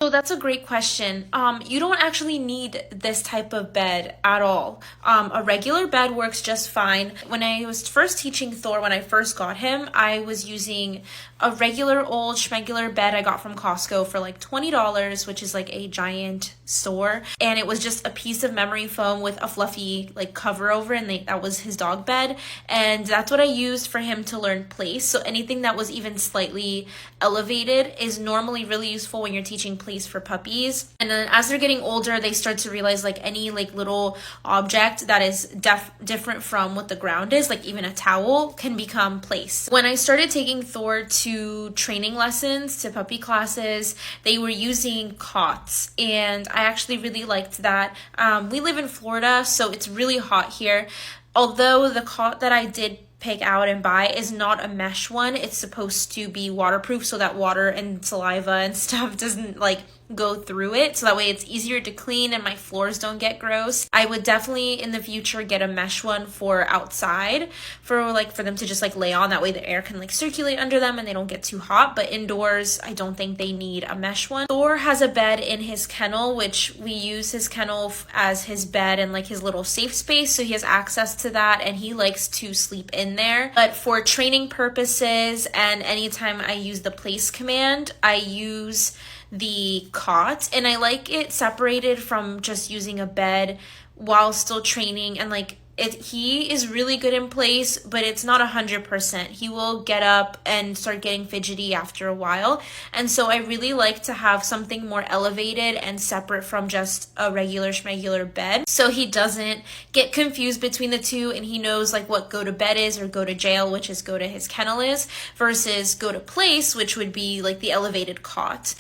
So that's a great question. You don't actually need this type of bed at all. A regular bed works just fine. When I was first teaching Thor, when I first got him, I was using a regular old schmegular bed I got from Costco for like $20, which is like a giant store. And it was just a piece of memory foam with a fluffy like cover over, and that was his dog bed. And that's what I used for him to learn place. So anything that was even slightly elevated is normally really useful when you're teaching place for puppies. And then as they're getting older, they start to realize like any like little object that is different from what the ground is, like even a towel, can become place. When I started taking Thor to training lessons, to puppy classes, they were using cots, and I actually really liked that. We live in Florida, so it's really hot here. Although the cot that I did pick out and buy is not a mesh one, it's supposed to be waterproof so that water and saliva and stuff doesn't like go through it, so that way it's easier to clean and my floors don't get gross. I would definitely in the future get a mesh one for outside, for them to just like lay on, that way the air can like circulate under them and they don't get too hot. But indoors I don't think they need a mesh one. Thor has a bed in his kennel, which we use his kennel as his bed and like his little safe space, so he has access to that and he likes to sleep in there. But for training purposes and anytime I use the place command, I use the cot, and I like it separated from just using a bed while still training. And like he is really good in place, but it's not 100%. He will get up and start getting fidgety after a while, and so I really like to have something more elevated and separate from just a regular schmegular bed, so he doesn't get confused between the two, and he knows like what go to bed is, or go to jail, which is go to his kennel, is, versus go to place, which would be like the elevated cot.